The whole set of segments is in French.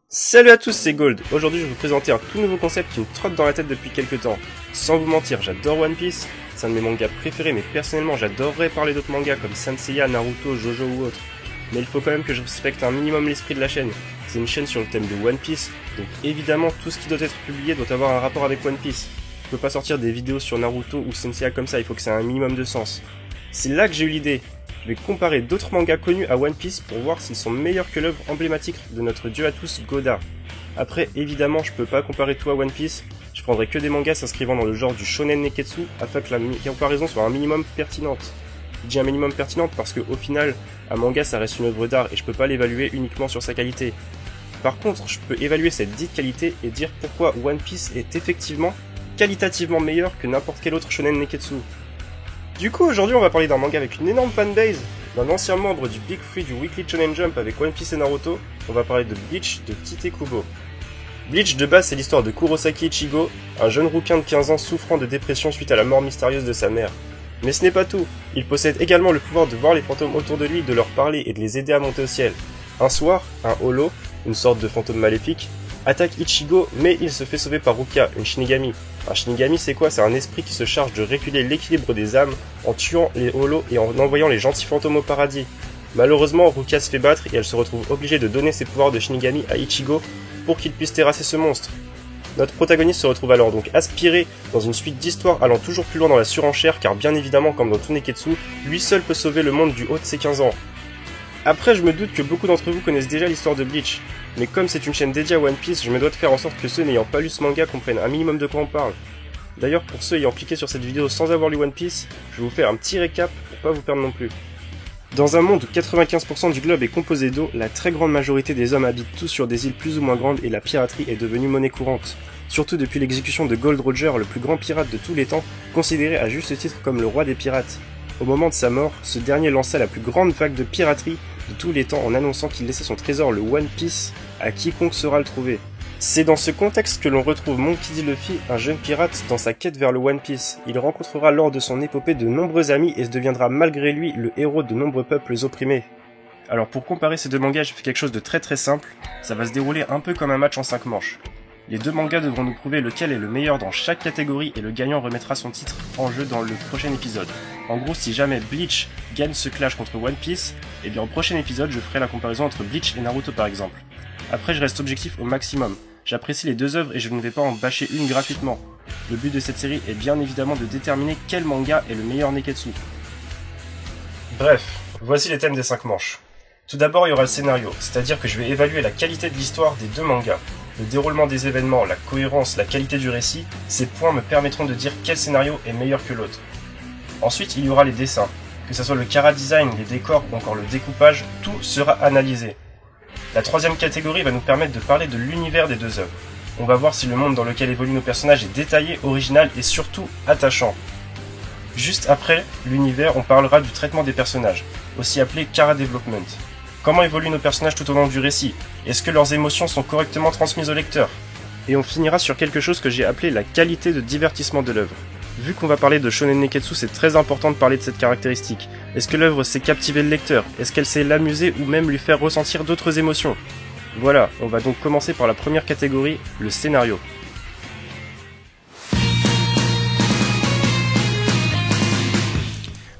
Salut à tous, c'est Gold. Aujourd'hui, je vais vous présenter un tout nouveau concept qui me trotte dans la tête depuis quelques temps. Sans vous mentir, j'adore One Piece, c'est un de mes mangas préférés, mais personnellement, j'adorerais parler d'autres mangas comme Saint Seiya, Naruto, Jojo ou autres. Mais il faut quand même que je respecte un minimum l'esprit de la chaîne. C'est une chaîne sur le thème de One Piece, donc évidemment, tout ce qui doit être publié doit avoir un rapport avec One Piece. Je peux pas sortir des vidéos sur Naruto ou Saint Seiya comme ça, il faut que ça ait un minimum de sens. C'est là que j'ai eu l'idée. Je vais comparer d'autres mangas connus à One Piece pour voir s'ils sont meilleurs que l'œuvre emblématique de notre dieu à tous, Godard. Après, évidemment, je peux pas comparer tout à One Piece, je prendrai que des mangas s'inscrivant dans le genre du shonen neketsu afin que la comparaison soit un minimum pertinente. Je dis un minimum pertinente parce que au final, un manga ça reste une œuvre d'art et je peux pas l'évaluer uniquement sur sa qualité. Par contre, je peux évaluer cette dite qualité et dire pourquoi One Piece est effectivement qualitativement meilleur que n'importe quel autre shonen neketsu. Du coup, aujourd'hui, on va parler d'un manga avec une énorme fanbase, d'un ancien membre du Big Three du Weekly Shonen Jump avec One Piece et Naruto. On va parler de Bleach de Tite Kubo. Bleach, de base, c'est l'histoire de Kurosaki Ichigo, un jeune rouquin de 15 ans souffrant de dépression suite à la mort mystérieuse de sa mère. Mais ce n'est pas tout, il possède également le pouvoir de voir les fantômes autour de lui, de leur parler et de les aider à monter au ciel. Un soir, un holo, une sorte de fantôme maléfique, attaque Ichigo, mais il se fait sauver par Rukia, une Shinigami. Un Shinigami, c'est quoi? C'est un esprit qui se charge de réguler l'équilibre des âmes en tuant les holos et en envoyant les gentils fantômes au paradis. Malheureusement, Rukia se fait battre et elle se retrouve obligée de donner ses pouvoirs de Shinigami à Ichigo pour qu'il puisse terrasser ce monstre. Notre protagoniste se retrouve alors donc aspiré dans une suite d'histoires allant toujours plus loin dans la surenchère car bien évidemment, comme dans tout Neketsu, lui seul peut sauver le monde du haut de ses 15 ans. Après, je me doute que beaucoup d'entre vous connaissent déjà l'histoire de Bleach, mais comme c'est une chaîne dédiée à One Piece, je me dois de faire en sorte que ceux n'ayant pas lu ce manga comprennent un minimum de quoi on parle. D'ailleurs, pour ceux ayant cliqué sur cette vidéo sans avoir lu One Piece, je vais vous faire un petit récap pour pas vous perdre non plus. Dans un monde où 95% du globe est composé d'eau, la très grande majorité des hommes habitent tous sur des îles plus ou moins grandes et la piraterie est devenue monnaie courante. Surtout depuis l'exécution de Gold Roger, le plus grand pirate de tous les temps, considéré à juste titre comme le roi des pirates. Au moment de sa mort, ce dernier lança la plus grande vague de piraterie de tous les temps en annonçant qu'il laissait son trésor, le One Piece, à quiconque saura le trouver. C'est dans ce contexte que l'on retrouve Monkey D. Luffy, un jeune pirate, dans sa quête vers le One Piece. Il rencontrera lors de son épopée de nombreux amis et deviendra malgré lui le héros de nombreux peuples opprimés. Alors pour comparer ces deux mangas, j'ai fait quelque chose de très simple, ça va se dérouler un peu comme un match en 5 manches. Les deux mangas devront nous prouver lequel est le meilleur dans chaque catégorie et le gagnant remettra son titre en jeu dans le prochain épisode. En gros, si jamais Bleach gagne ce clash contre One Piece, et bien au prochain épisode je ferai la comparaison entre Bleach et Naruto par exemple. Après je reste objectif au maximum, j'apprécie les deux œuvres et je ne vais pas en bâcher une gratuitement. Le but de cette série est bien évidemment de déterminer quel manga est le meilleur Neketsu. Bref, voici les thèmes des 5 manches. Tout d'abord il y aura le scénario, c'est-à-dire que je vais évaluer la qualité de l'histoire des deux mangas. Le déroulement des événements, la cohérence, la qualité du récit, ces points me permettront de dire quel scénario est meilleur que l'autre. Ensuite, il y aura les dessins. Que ce soit le chara-design, les décors ou encore le découpage, tout sera analysé. La troisième catégorie va nous permettre de parler de l'univers des deux œuvres. On va voir si le monde dans lequel évoluent nos personnages est détaillé, original et surtout attachant. Juste après l'univers, on parlera du traitement des personnages, aussi appelé chara-development. Comment évoluent nos personnages tout au long du récit? Est-ce que leurs émotions sont correctement transmises au lecteur? Et on finira sur quelque chose que j'ai appelé la qualité de divertissement de l'œuvre. Vu qu'on va parler de Shonen Neketsu, c'est très important de parler de cette caractéristique. Est-ce que l'œuvre sait captiver le lecteur? Est-ce qu'elle sait l'amuser ou même lui faire ressentir d'autres émotions? Voilà, on va donc commencer par la première catégorie, le scénario.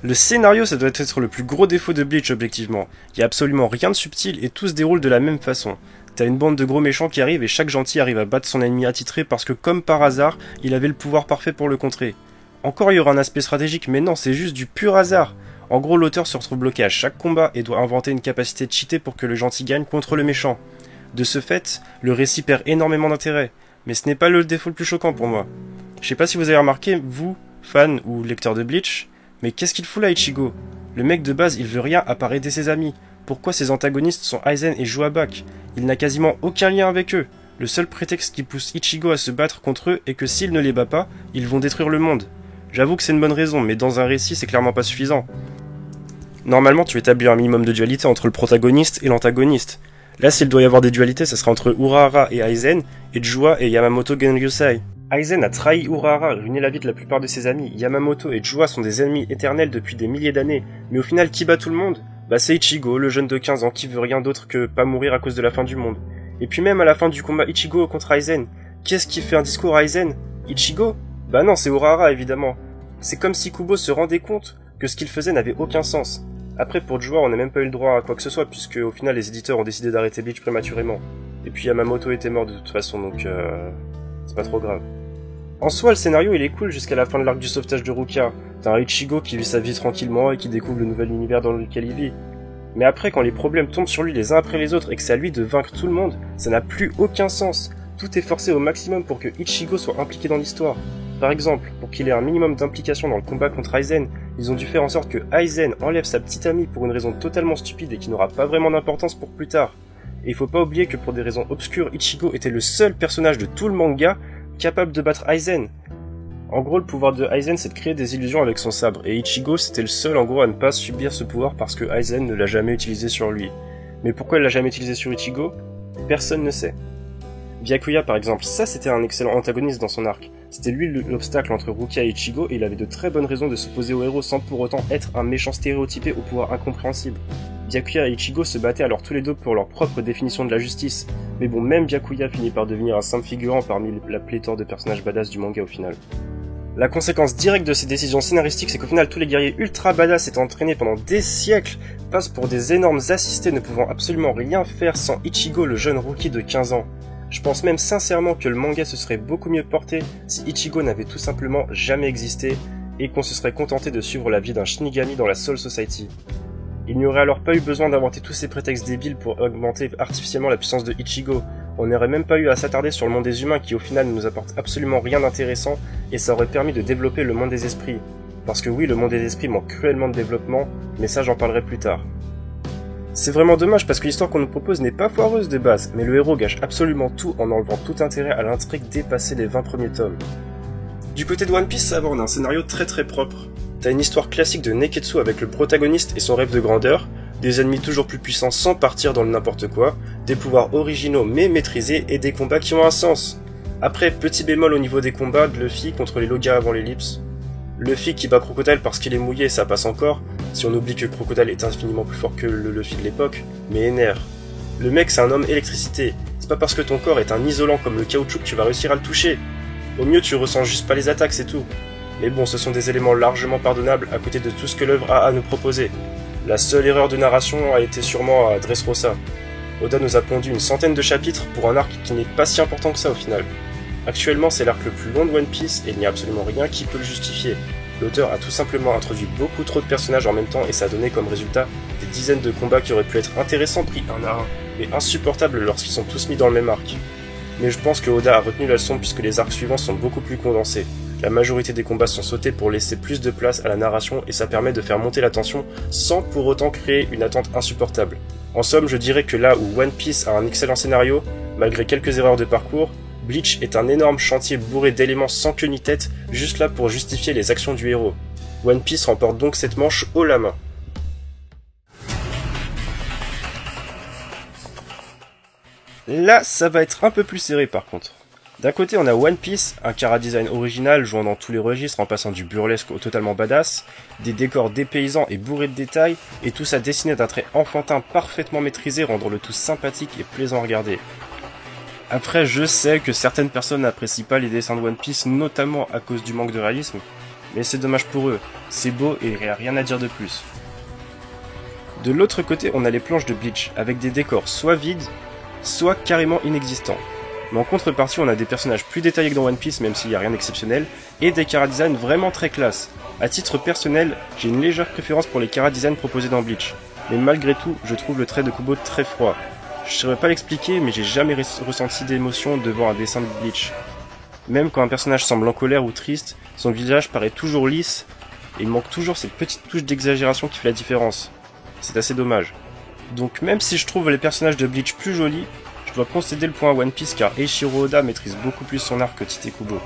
Le scénario, ça doit être le plus gros défaut de Bleach objectivement. Il y a absolument rien de subtil et tout se déroule de la même façon. T'as une bande de gros méchants qui arrivent et chaque gentil arrive à battre son ennemi attitré parce que comme par hasard, il avait le pouvoir parfait pour le contrer. Encore il y aura un aspect stratégique, mais non, c'est juste du pur hasard. En gros, l'auteur se retrouve bloqué à chaque combat et doit inventer une capacité cheatée pour que le gentil gagne contre le méchant. De ce fait, le récit perd énormément d'intérêt. Mais ce n'est pas le défaut le plus choquant pour moi. Je sais pas si vous avez remarqué, vous, fan ou lecteur de Bleach, mais qu'est-ce qu'il fout là, Ichigo? Le mec de base, il veut rien à part aider ses amis. Pourquoi ses antagonistes sont Aizen et Jouabak? Il n'a quasiment aucun lien avec eux. Le seul prétexte qui pousse Ichigo à se battre contre eux est que s'il ne les bat pas, ils vont détruire le monde. J'avoue que c'est une bonne raison, mais dans un récit, c'est clairement pas suffisant. Normalement, tu établis un minimum de dualité entre le protagoniste et l'antagoniste. Là, s'il doit y avoir des dualités, ça sera entre Urahara et Aizen, et Jua et Yamamoto Genryusai. Aizen a trahi Urahara, ruiné la vie de la plupart de ses amis. Yamamoto et Jua sont des ennemis éternels depuis des milliers d'années. Mais au final, qui bat tout le monde? Bah c'est Ichigo, le jeune de 15 ans qui veut rien d'autre que pas mourir à cause de la fin du monde. Et puis même à la fin du combat Ichigo contre Aizen, qu'est-ce qui fait un discours à Aizen? Ichigo? Bah non, c'est Urahara évidemment. C'est comme si Kubo se rendait compte que ce qu'il faisait n'avait aucun sens. Après, pour le joueur, on n'a même pas eu le droit à quoi que ce soit, puisque au final les éditeurs ont décidé d'arrêter Bleach prématurément. Et puis Yamamoto était mort de toute façon, donc c'est pas trop grave. En soi, le scénario il est cool jusqu'à la fin de l'arc du sauvetage de Rukia. T'as un Ichigo qui vit sa vie tranquillement et qui découvre le nouvel univers dans lequel il vit. Mais après, quand les problèmes tombent sur lui les uns après les autres et que c'est à lui de vaincre tout le monde, ça n'a plus aucun sens. Tout est forcé au maximum pour que Ichigo soit impliqué dans l'histoire. Par exemple, pour qu'il ait un minimum d'implication dans le combat contre Aizen, ils ont dû faire en sorte que Aizen enlève sa petite amie pour une raison totalement stupide et qui n'aura pas vraiment d'importance pour plus tard. Et il faut pas oublier que pour des raisons obscures, Ichigo était le seul personnage de tout le manga capable de battre Aizen. En gros, le pouvoir de Aizen, c'est de créer des illusions avec son sabre, et Ichigo, c'était le seul en gros à ne pas subir ce pouvoir parce que Aizen ne l'a jamais utilisé sur lui. Mais pourquoi il l'a jamais utilisé sur Ichigo? Personne ne sait. Byakuya par exemple, ça c'était un excellent antagoniste dans son arc. C'était lui l'obstacle entre Rukia et Ichigo, et il avait de très bonnes raisons de s'opposer au héros sans pour autant être un méchant stéréotypé au pouvoir incompréhensible. Byakuya et Ichigo se battaient alors tous les deux pour leur propre définition de la justice, mais bon, même Byakuya finit par devenir un simple figurant parmi la pléthore de personnages badass du manga au final. La conséquence directe de ces décisions scénaristiques, c'est qu'au final tous les guerriers ultra badass étant entraînés pendant des siècles passent pour des énormes assistés ne pouvant absolument rien faire sans Ichigo, le jeune rookie de 15 ans. Je pense même sincèrement que le manga se serait beaucoup mieux porté si Ichigo n'avait tout simplement jamais existé et qu'on se serait contenté de suivre la vie d'un Shinigami dans la Soul Society. Il n'y aurait alors pas eu besoin d'inventer tous ces prétextes débiles pour augmenter artificiellement la puissance de Ichigo. On n'aurait même pas eu à s'attarder sur le monde des humains qui au final ne nous apporte absolument rien d'intéressant, et ça aurait permis de développer le monde des esprits. Parce que oui, le monde des esprits manque cruellement de développement, mais ça j'en parlerai plus tard. C'est vraiment dommage parce que l'histoire qu'on nous propose n'est pas foireuse de base, mais le héros gâche absolument tout en enlevant tout intérêt à l'intrigue dépassée les 20 premiers tomes. Du côté de One Piece, ça aborde un scénario très très propre. T'as une histoire classique de Neketsu avec le protagoniste et son rêve de grandeur, des ennemis toujours plus puissants sans partir dans le n'importe quoi, des pouvoirs originaux mais maîtrisés et des combats qui ont un sens. Après, petit bémol au niveau des combats de Luffy contre les Logas avant l'ellipse. Luffy qui bat Crocodile parce qu'il est mouillé, ça passe encore, si on oublie que Crocodile est infiniment plus fort que le Luffy de l'époque, mais Ener. Le mec c'est un homme électricité, c'est pas parce que ton corps est un isolant comme le caoutchouc que tu vas réussir à le toucher. Au mieux tu ressens juste pas les attaques, c'est tout. Mais bon, ce sont des éléments largement pardonnables à côté de tout ce que l'œuvre a à nous proposer. La seule erreur de narration a été sûrement à Dressrosa. Oda nous a pondu une centaine de chapitres pour un arc qui n'est pas si important que ça au final. Actuellement, c'est l'arc le plus long de One Piece et il n'y a absolument rien qui peut le justifier. L'auteur a tout simplement introduit beaucoup trop de personnages en même temps et ça a donné comme résultat des dizaines de combats qui auraient pu être intéressants pris un à un, mais insupportables lorsqu'ils sont tous mis dans le même arc. Mais je pense que Oda a retenu la leçon puisque les arcs suivants sont beaucoup plus condensés. La majorité des combats sont sautés pour laisser plus de place à la narration et ça permet de faire monter la tension sans pour autant créer une attente insupportable. En somme, je dirais que là où One Piece a un excellent scénario, malgré quelques erreurs de parcours, Bleach est un énorme chantier bourré d'éléments sans queue ni tête, juste là pour justifier les actions du héros. One Piece remporte donc cette manche haut la main. Là, ça va être un peu plus serré par contre. D'un côté, on a One Piece, un chara-design original jouant dans tous les registres en passant du burlesque au totalement badass, des décors dépaysants et bourrés de détails, et tout ça dessiné d'un trait enfantin parfaitement maîtrisé rendant le tout sympathique et plaisant à regarder. Après, je sais que certaines personnes n'apprécient pas les dessins de One Piece, notamment à cause du manque de réalisme, mais c'est dommage pour eux, c'est beau et il n'y a rien à dire de plus. De l'autre côté, on a les planches de Bleach, avec des décors soit vides, soit carrément inexistants. Mais en contrepartie, on a des personnages plus détaillés que dans One Piece, même s'il n'y a rien d'exceptionnel, et des chara-design vraiment très classe. À titre personnel, j'ai une légère préférence pour les chara-design proposés dans Bleach, mais malgré tout, je trouve le trait de Kubo très froid. Je ne saurais pas l'expliquer, mais j'ai jamais ressenti d'émotion devant un dessin de Bleach. Même quand un personnage semble en colère ou triste, son visage paraît toujours lisse, et il manque toujours cette petite touche d'exagération qui fait la différence. C'est assez dommage. Donc même si je trouve les personnages de Bleach plus jolis, je dois concéder le point à One Piece car Eiichiro Oda maîtrise beaucoup plus son art que Tite Kubo.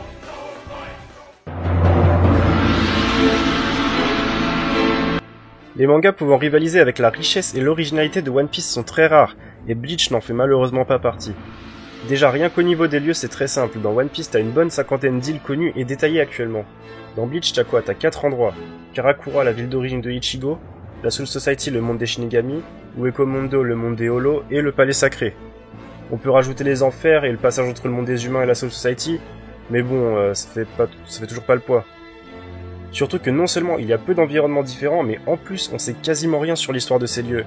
Les mangas pouvant rivaliser avec la richesse et l'originalité de One Piece sont très rares, et Bleach n'en fait malheureusement pas partie. Déjà rien qu'au niveau des lieux c'est très simple, dans One Piece t'as une bonne cinquantaine d'îles connues et détaillées actuellement. Dans Bleach t'as quoi? T'as 4 endroits. Karakura, la ville d'origine de Ichigo, la Soul Society, le monde des Shinigami, Uekomondo, le monde des Holo, et le palais sacré. On peut rajouter les enfers et le passage entre le monde des humains et la Soul Society, mais bon, ça fait toujours pas le poids. Surtout que non seulement il y a peu d'environnements différents, mais en plus on sait quasiment rien sur l'histoire de ces lieux.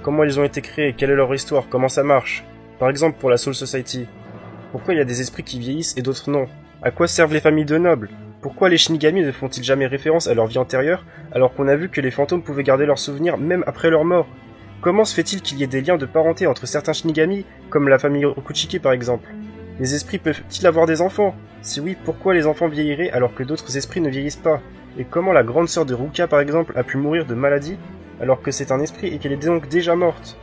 Comment ils ont été créés, quelle est leur histoire, comment ça marche. Par exemple pour la Soul Society. Pourquoi il y a des esprits qui vieillissent et d'autres non? À quoi servent les familles de nobles? Pourquoi les Shinigami ne font-ils jamais référence à leur vie antérieure, alors qu'on a vu que les fantômes pouvaient garder leurs souvenirs même après leur mort? Comment se fait-il qu'il y ait des liens de parenté entre certains Shinigami, comme la famille Okuchiki par exemple? Les esprits peuvent-ils avoir des enfants? Si oui, pourquoi les enfants vieilliraient alors que d'autres esprits ne vieillissent pas? Et comment la grande sœur de Ruka par exemple a pu mourir de maladie, alors que c'est un esprit et qu'elle est donc déjà morte?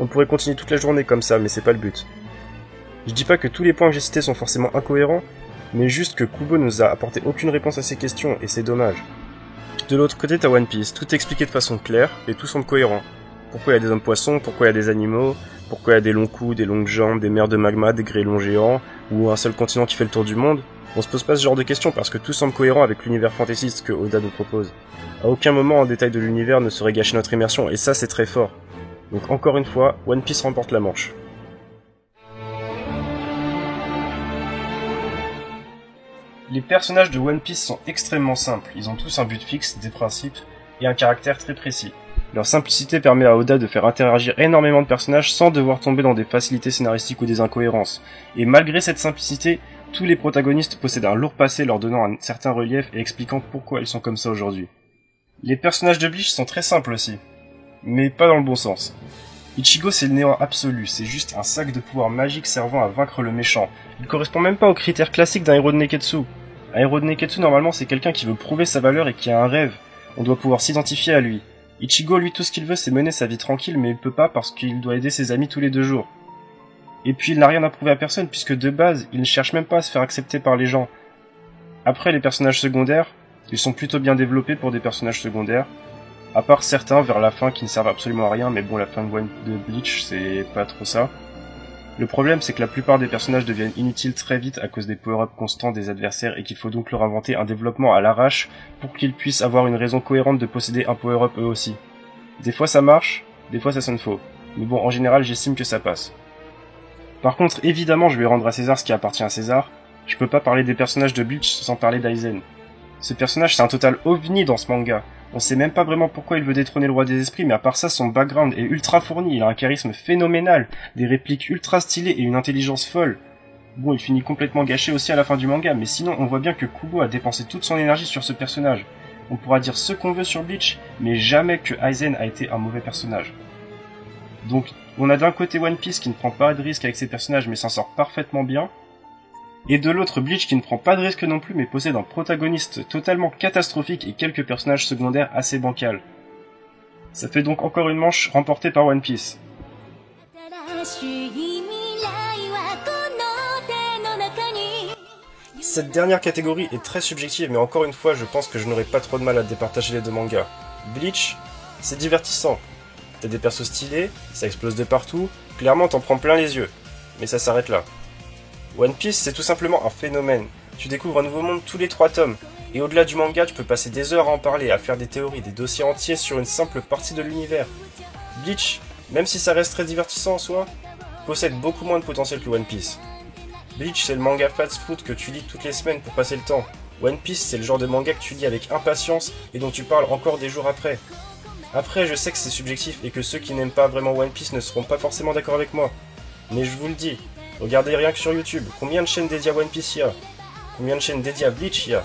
On pourrait continuer toute la journée comme ça, mais c'est pas le but. Je dis pas que tous les points que j'ai cités sont forcément incohérents, mais juste que Kubo nous a apporté aucune réponse à ces questions, et c'est dommage. De l'autre côté, t'as One Piece, tout est expliqué de façon claire, et tout semble cohérent. Pourquoi il y a des hommes poissons, pourquoi il y a des animaux, pourquoi il y a des longs coups, des longues jambes, des mers de magma, des grêlons géants, ou un seul continent qui fait le tour du monde. On se pose pas ce genre de questions parce que tout semble cohérent avec l'univers fantaisiste que Oda nous propose. À aucun moment un détail de l'univers ne saurait gâcher notre immersion, et ça c'est très fort. Donc encore une fois, One Piece remporte la manche. Les personnages de One Piece sont extrêmement simples, ils ont tous un but fixe, des principes, et un caractère très précis. Leur simplicité permet à Oda de faire interagir énormément de personnages sans devoir tomber dans des facilités scénaristiques ou des incohérences. Et malgré cette simplicité, tous les protagonistes possèdent un lourd passé leur donnant un certain relief et expliquant pourquoi ils sont comme ça aujourd'hui. Les personnages de Bleach sont très simples aussi, mais pas dans le bon sens. Ichigo c'est le néant absolu, c'est juste un sac de pouvoir magique servant à vaincre le méchant. Il correspond même pas aux critères classiques d'un héros de Neketsu. Un héros de Neketsu normalement c'est quelqu'un qui veut prouver sa valeur et qui a un rêve. On doit pouvoir s'identifier à lui. Ichigo lui tout ce qu'il veut c'est mener sa vie tranquille mais il peut pas parce qu'il doit aider ses amis tous les 2 jours. Et puis il n'a rien à prouver à personne puisque de base il ne cherche même pas à se faire accepter par les gens. Après les personnages secondaires, ils sont plutôt bien développés pour des personnages secondaires. À part certains vers la fin qui ne servent absolument à rien, mais bon la fin de Bleach c'est pas trop ça. Le problème c'est que la plupart des personnages deviennent inutiles très vite à cause des power-ups constants des adversaires et qu'il faut donc leur inventer un développement à l'arrache pour qu'ils puissent avoir une raison cohérente de posséder un power-up eux aussi. Des fois ça marche, des fois ça sonne faux. Mais bon en général j'estime que ça passe. Par contre évidemment je vais rendre à César ce qui appartient à César, je peux pas parler des personnages de Bleach sans parler d'Aizen. Ce personnage c'est un total ovni dans ce manga. On sait même pas vraiment pourquoi il veut détrôner le roi des esprits, mais à part ça, son background est ultra fourni, il a un charisme phénoménal, des répliques ultra stylées et une intelligence folle. Bon, il finit complètement gâché aussi à la fin du manga, mais sinon on voit bien que Kubo a dépensé toute son énergie sur ce personnage. On pourra dire ce qu'on veut sur Bleach, mais jamais que Aizen a été un mauvais personnage. Donc, on a d'un côté One Piece qui ne prend pas de risque avec ses personnages mais s'en sort parfaitement bien, et de l'autre Bleach qui ne prend pas de risque non plus mais possède un protagoniste totalement catastrophique et quelques personnages secondaires assez bancals. Ça fait donc encore une manche remportée par One Piece. Cette dernière catégorie est très subjective mais encore une fois je pense que je n'aurai pas trop de mal à départager les deux mangas. Bleach, c'est divertissant. T'as des persos stylés, ça explose de partout, clairement t'en prends plein les yeux. Mais ça s'arrête là. One Piece, c'est tout simplement un phénomène. Tu découvres un nouveau monde tous les 3 tomes. Et au-delà du manga, tu peux passer des heures à en parler, à faire des théories, des dossiers entiers sur une simple partie de l'univers. Bleach, même si ça reste très divertissant en soi, possède beaucoup moins de potentiel que One Piece. Bleach, c'est le manga fast-food que tu lis toutes les semaines pour passer le temps. One Piece, c'est le genre de manga que tu lis avec impatience et dont tu parles encore des jours après. Après, je sais que c'est subjectif et que ceux qui n'aiment pas vraiment One Piece ne seront pas forcément d'accord avec moi. Mais je vous le dis, regardez rien que sur YouTube, combien de chaînes dédiées à One Piece y a? Combien de chaînes dédiées à Bleach y a?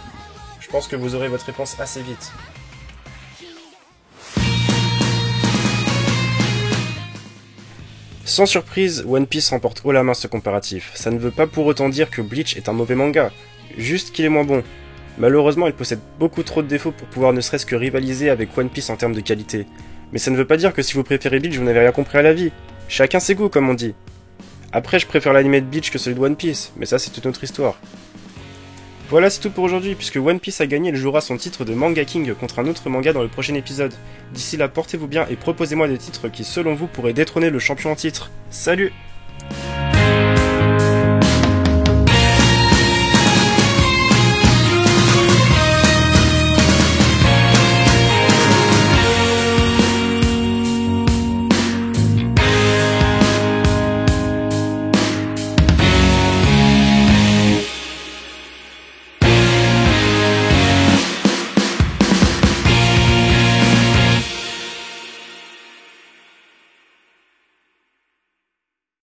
Je pense que vous aurez votre réponse assez vite. Sans surprise, One Piece remporte haut la main ce comparatif. Ça ne veut pas pour autant dire que Bleach est un mauvais manga, juste qu'il est moins bon. Malheureusement, il possède beaucoup trop de défauts pour pouvoir ne serait-ce que rivaliser avec One Piece en termes de qualité. Mais ça ne veut pas dire que si vous préférez Bleach, vous n'avez rien compris à la vie. Chacun ses goûts, comme on dit. Après, je préfère l'anime de Bleach que celui de One Piece, mais ça c'est toute autre histoire. Voilà, c'est tout pour aujourd'hui, puisque One Piece a gagné, il jouera son titre de Manga King contre un autre manga dans le prochain épisode. D'ici là, portez-vous bien et proposez-moi des titres qui, selon vous, pourraient détrôner le champion en titre. Salut!